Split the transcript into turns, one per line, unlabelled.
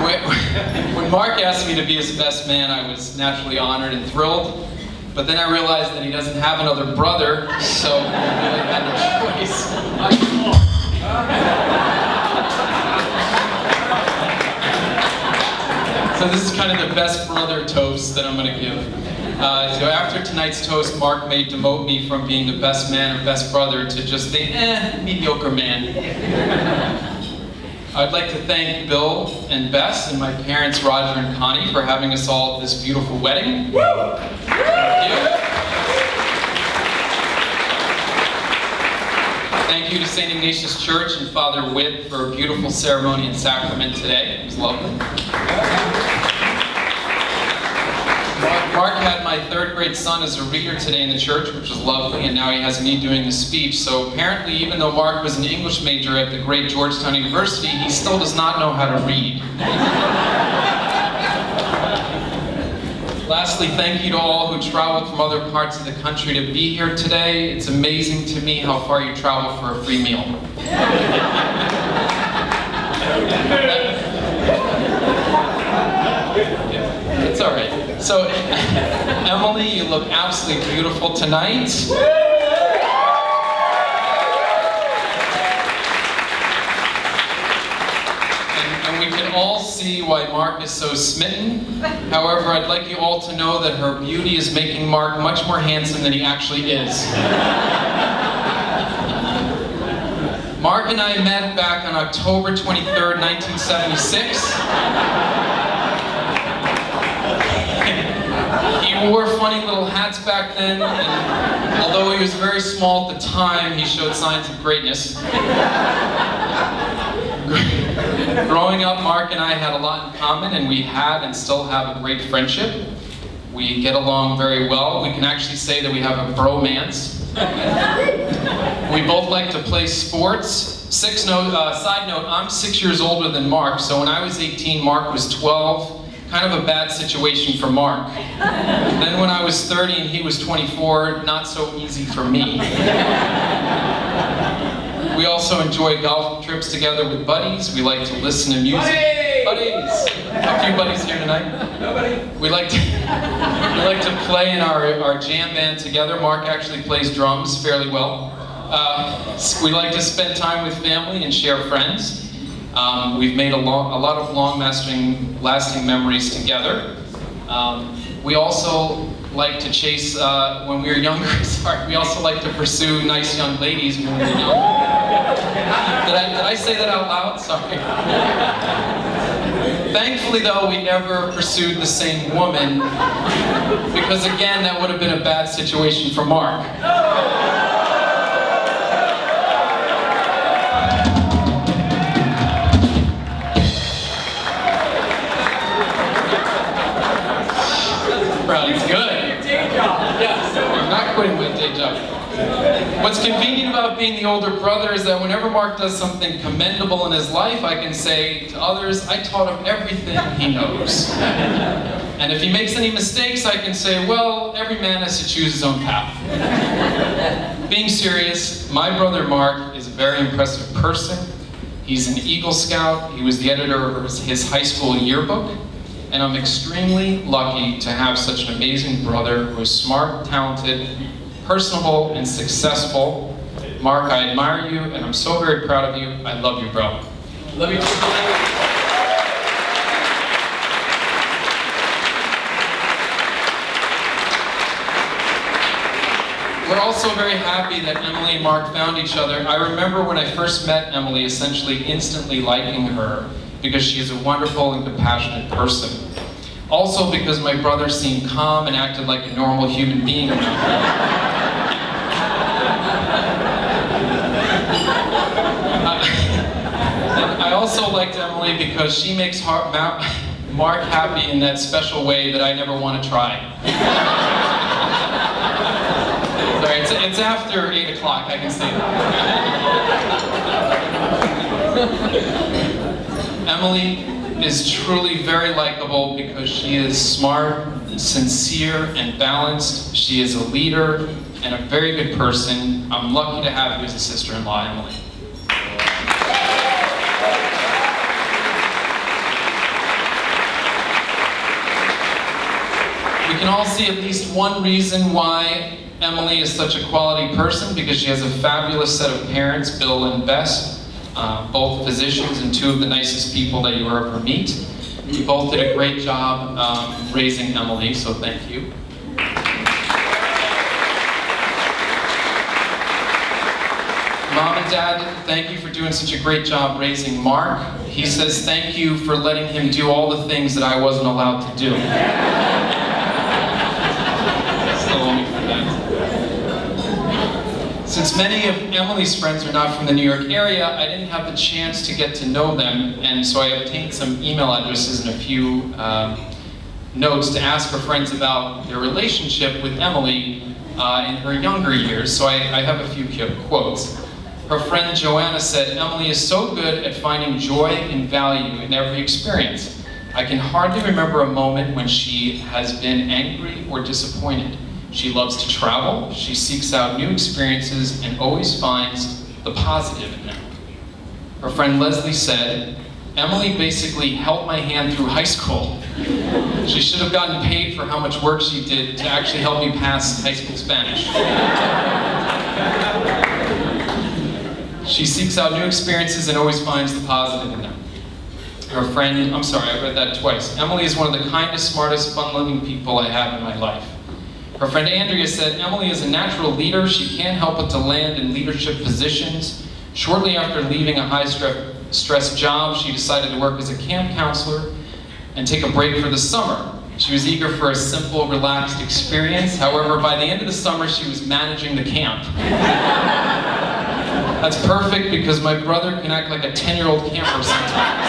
When Mark asked me to be his best man, I was naturally honored and thrilled. But then I realized that he doesn't have another brother, so I really had no choice. So this is kind of the best brother toast that I'm going to give. So after tonight's toast, Mark may demote me from being the best man or best brother to just the mediocre man. I'd like to thank Bill and Bess and my parents, Roger and Connie, for having us all at this beautiful wedding. Woo! Thank you. Thank you to St. Ignatius Church and Father Witt for a beautiful ceremony and sacrament today. It was lovely. Mark had my third grade son as a reader today in the church, which was lovely, and now he has me doing the speech. So apparently, even though Mark was an English major at the great Georgetown University, he still does not know how to read. Lastly, thank you to all who traveled from other parts of the country to be here today. It's amazing to me how far you travel for a free meal. It's all right. So, Emily, you look absolutely beautiful tonight. And we can all see why Mark is so smitten. However, I'd like you all to know that her beauty is making Mark much more handsome than he actually is. Mark and I met back on October 23rd, 1976. He wore funny little hats back then, and although he was very small at the time, he showed signs of greatness. Growing up, Mark and I had a lot in common, and we had and still have a great friendship. We get along very well. We can actually say that we have a bromance. We both like to play sports. Side note, I'm 6 years older than Mark, so when I was 18, Mark was 12. Kind of a bad situation for Mark. Then when I was 30 and he was 24, not so easy for me. We also enjoy golf trips together with buddies. We like to listen to music. Buddies! A few buddies here tonight. Nobody. We like to play in our jam band together. Mark actually plays drums fairly well. We like to spend time with family and share friends. We've made a lot of long-lasting memories together. We also like to chase, when we were younger, we also like to pursue nice young ladies when we were younger. Did I say that out loud? Sorry. Thankfully, though, we never pursued the same woman, because again, that would have been a bad situation for Mark. It's good. Yes, I'm not quitting my day job. What's convenient about being the older brother is that whenever Mark does something commendable in his life, I can say to others, I taught him everything he knows. And if he makes any mistakes, I can say, well, every man has to choose his own path. Being serious, my brother Mark is a very impressive person. He's an Eagle Scout. He was the editor of his high school yearbook. And I'm extremely lucky to have such an amazing brother who is smart, talented, personable, and successful. Mark, I admire you, and I'm so very proud of you. I love you, bro. Love you too. We're also very happy that Emily and Mark found each other. I remember when I first met Emily, essentially instantly liking her, because she is a wonderful and compassionate person. Also because my brother seemed calm and acted like a normal human being around her. I also liked Emily because she makes Mark happy in that special way that I never want to try. Sorry, it's after 8 o'clock, I can say that. Emily is truly very likable because she is smart, sincere, and balanced. She is a leader and a very good person. I'm lucky to have you as a sister-in-law, Emily. We can all see at least one reason why Emily is such a quality person, because she has a fabulous set of parents, Bill and Bess, both physicians and two of the nicest people that you will ever meet. You both did a great job raising Emily, so thank you. Mom and Dad, thank you for doing such a great job raising Mark. He says thank you for letting him do all the things that I wasn't allowed to do. Still owe me for that. Since many of Emily's friends are not from the New York area, I didn't have the chance to get to know them, and so I obtained some email addresses and a few notes to ask her friends about their relationship with Emily in her younger years, so I have a few quotes. Her friend Joanna said, "Emily is so good at finding joy and value in every experience. I can hardly remember a moment when she has been angry or disappointed. She loves to travel, she seeks out new experiences and always finds the positive in them." Her friend Leslie said, "Emily basically held my hand through high school. She should have gotten paid for how much work she did to actually help me pass high school Spanish." She seeks out new experiences and always finds the positive in them. Her friend, I'm sorry, I read that twice. "Emily is one of the kindest, smartest, fun-loving people I have in my life." Her friend Andrea said, "Emily is a natural leader. She can't help but to land in leadership positions. Shortly after leaving a high-stress job, she decided to work as a camp counselor and take a break for the summer. She was eager for a simple, relaxed experience. However, by the end of the summer, she was managing the camp." That's perfect because my brother can act like a 10-year-old camper sometimes.